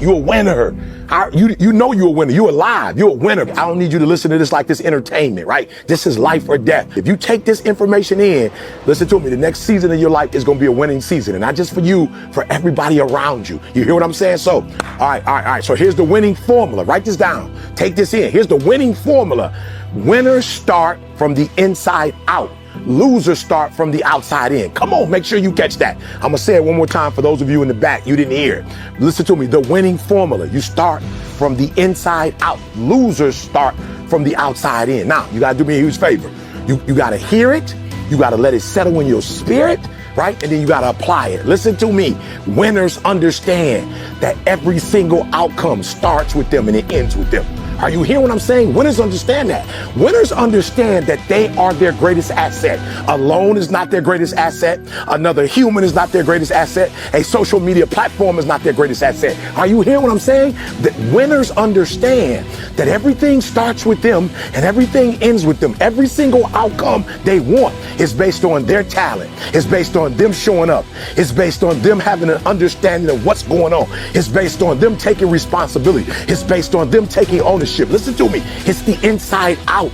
You're a winner. You know you're a winner. You're alive. You're a winner. I don't need you to listen to this like this entertainment, right? This is life or death. If you take this information in, listen to me, the next season of your life is going to be a winning season. And not just for you, for everybody around you. You hear what I'm saying? So, all right. So here's the winning formula. Write this down. Take this in. Here's the winning formula. Winners start from the inside out. Losers start from the outside in. Come on, make sure you catch that. I'm gonna say it one more time for those of you in the back, you didn't hear it. Listen to me, the winning formula. You start from the inside out. Losers start from the outside in. Now, you gotta do me a huge favor. You gotta hear it, you gotta let it settle in your spirit, right? And then you gotta apply it. Listen to me, winners understand that every single outcome starts with them and it ends with them. Are you hearing what I'm saying? Winners understand that. Winners understand that they are their greatest asset. Alone is not their greatest asset. Another human is not their greatest asset. A social media platform is not their greatest asset. Are you hearing what I'm saying? That winners understand that everything starts with them and everything ends with them. Every single outcome they want is based on their talent. It's based on them showing up. It's based on them having an understanding of what's going on. It's based on them taking responsibility. It's based on them taking ownership. Listen to me. It's the inside out.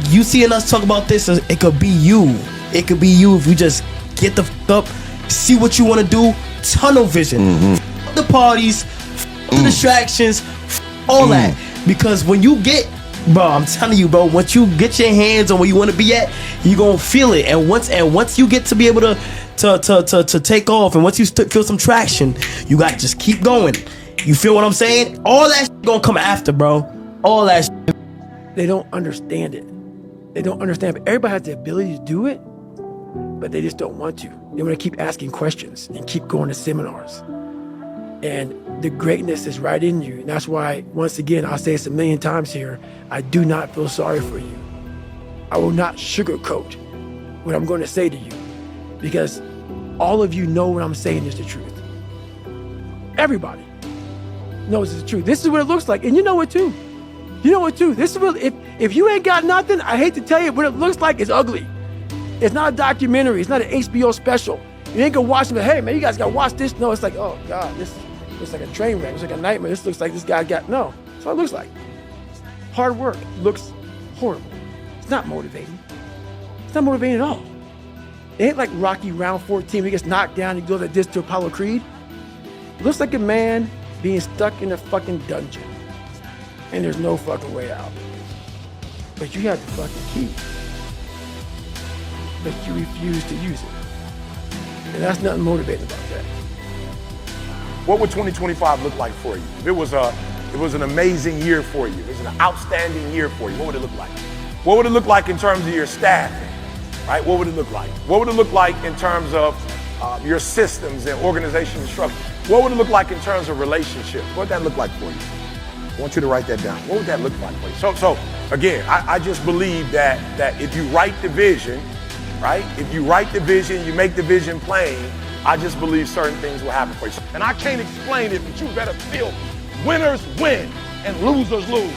You seeing us talk about this, it could be you. It could be you if you just get the f up, see what you want to do, tunnel vision. F the parties, f the distractions, all that. Because when you get, bro, I'm telling you, bro, once you get your hands on where you want to be at, you're going to feel it. And once you get to be able to take off, and once you feel some traction, you got to just keep going. You feel what I'm saying? All that shit gonna come after, bro. All that shit. They don't understand it. They don't understand. But everybody has the ability to do it, but they just don't want to. They want to keep asking questions and keep going to seminars. And the greatness is right in you. And that's why, once again, I'll say this a million times here, I do not feel sorry for you. I will not sugarcoat what I'm going to say to you, because all of you know what I'm saying is the truth. Everybody knows it's the truth. This is what it looks like, and you know it too. You know it too. This is what, if you ain't got nothing, I hate to tell you, what it looks like is ugly. It's not a documentary. It's not an HBO special. You ain't gonna watch it, but hey man, you guys gotta watch this. No, it's like, oh God, this looks like a train wreck. It's like a nightmare. This looks like this guy got, no. That's what it looks like. Hard work looks horrible. It's not motivating. It's not motivating at all. It ain't like Rocky round 14, he gets knocked down, he goes like this to Apollo Creed. It looks like a man being stuck in a fucking dungeon and there's no fucking way out. But you have the fucking key, but you refuse to use it. And that's nothing motivating about that. What would 2025 look like for you? If it was an amazing year for you, it was an outstanding year for you, what would it look like? What would it look like in terms of your staffing, right? What would it look like? What would it look like in terms of your systems and organization and structure? What would it look like in terms of relationships? What would that look like for you? I want you to write that down. What would that look like for you? So again, I just believe that if you write the vision, right? If you write the vision, you make the vision plain, I just believe certain things will happen for you. And I can't explain it, but you better feel winners win and losers lose.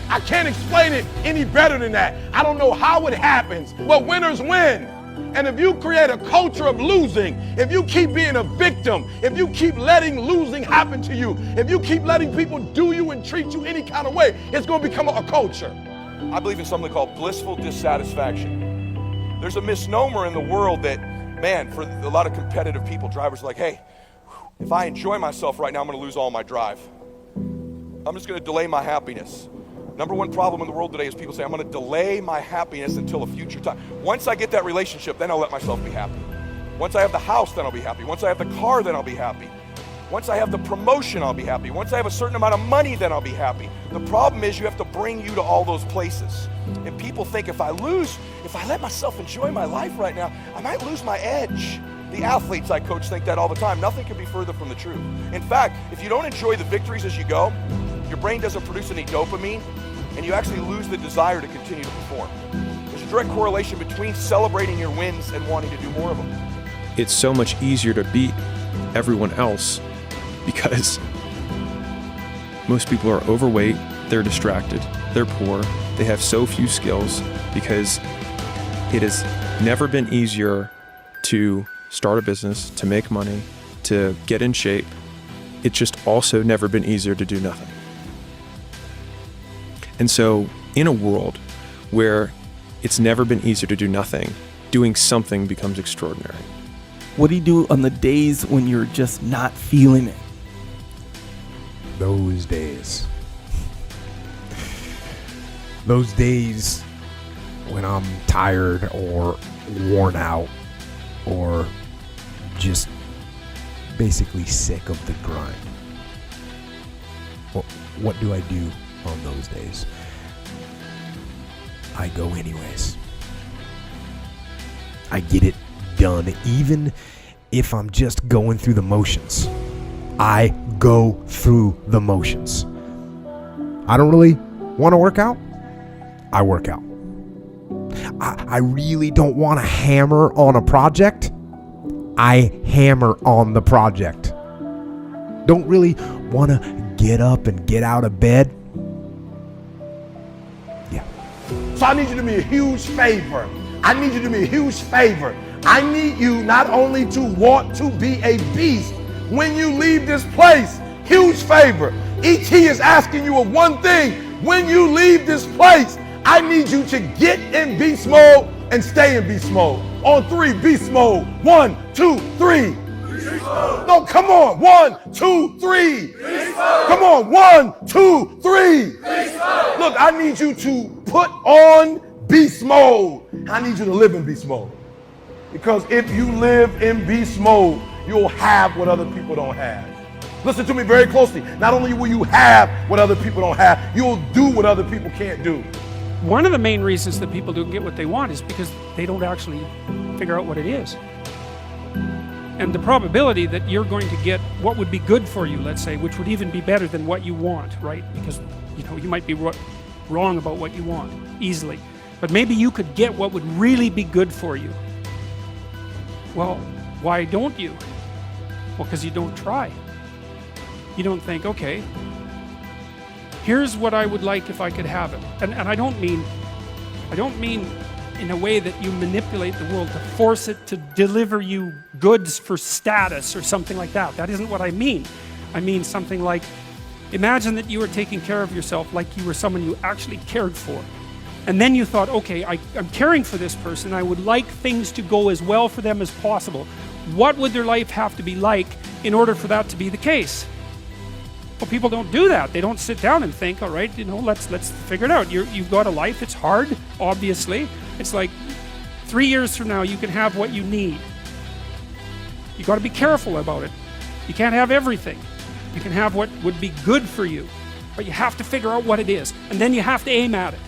I can't explain it any better than that. I don't know how it happens, but winners win. And if you create a culture of losing, if you keep being a victim, if you keep letting losing happen to you, if you keep letting people do you and treat you any kind of way, it's going to become a culture. I believe in something called blissful dissatisfaction. There's a misnomer in the world that, man, for a lot of competitive people, drivers are like, hey, if I enjoy myself right now, I'm going to lose all my drive. I'm just going to delay my happiness. Number one problem in the world today is people say, I'm going to delay my happiness until a future time. Once I get that relationship, then I'll let myself be happy. Once I have the house, then I'll be happy. Once I have the car, then I'll be happy. Once I have the promotion, I'll be happy. Once I have a certain amount of money, then I'll be happy. The problem is you have to bring you to all those places. And people think if I let myself enjoy my life right now, I might lose my edge. The athletes I coach think that all the time. Nothing can be further from the truth. In fact, if you don't enjoy the victories as you go, your brain doesn't produce any dopamine, and you actually lose the desire to continue to perform. There's a direct correlation between celebrating your wins and wanting to do more of them. It's so much easier to beat everyone else because most people are overweight, they're distracted, they're poor, they have so few skills because it has never been easier to start a business, to make money, to get in shape, it's just also never been easier to do nothing. And so in a world where it's never been easier to do nothing, doing something becomes extraordinary. What do you do on the days when you're just not feeling it? Those days. Those days when I'm tired or worn out or just basically sick of the grind. What do I do on those days? I go anyways. I get it done, even if I'm just going through the motions. I go through the motions. I don't really want to work out. I work out. I really don't want to hammer on a project. I hammer on the project. Don't really want to get up and get out of bed. Yeah. So I need you to do me a huge favor. I need you to do me a huge favor. I need you not only to want to be a beast when you leave this place. Huge favor. ET is asking you of one thing. When you leave this place, I need you to get in beast mode and stay in beast mode. On 3, beast mode. 1, 2, 3. No, come on. 1, 2, 3. Come on. 1, 2, 3. Look, I need you to put on beast mode. I need you to live in beast mode. Because if you live in beast mode, you'll have what other people don't have. Listen to me very closely. Not only will you have what other people don't have, you'll do what other people can't do. One of the main reasons that people don't get what they want is because they don't actually figure out what it is. And the probability that you're going to get what would be good for you, let's say, which would even be better than what you want, right? Because, you might be wrong about what you want easily. But maybe you could get what would really be good for you. Well, why don't you? Well, because you don't try. You don't think, okay, here's what I would like if I could have it. And I don't mean in a way that you manipulate the world to force it to deliver you goods for status or something like that. That isn't what I mean. I mean something like, imagine that you were taking care of yourself like you were someone you actually cared for. And then you thought, okay, I'm caring for this person. I would like things to go as well for them as possible. What would their life have to be like in order for that to be the case? Well, people don't do that. They don't sit down and think, all right, let's figure it out. You've got a life. It's hard, obviously. It's like 3 years from now, you can have what you need. You got to be careful about it. You can't have everything. You can have what would be good for you, but you have to figure out what it is, and then you have to aim at it.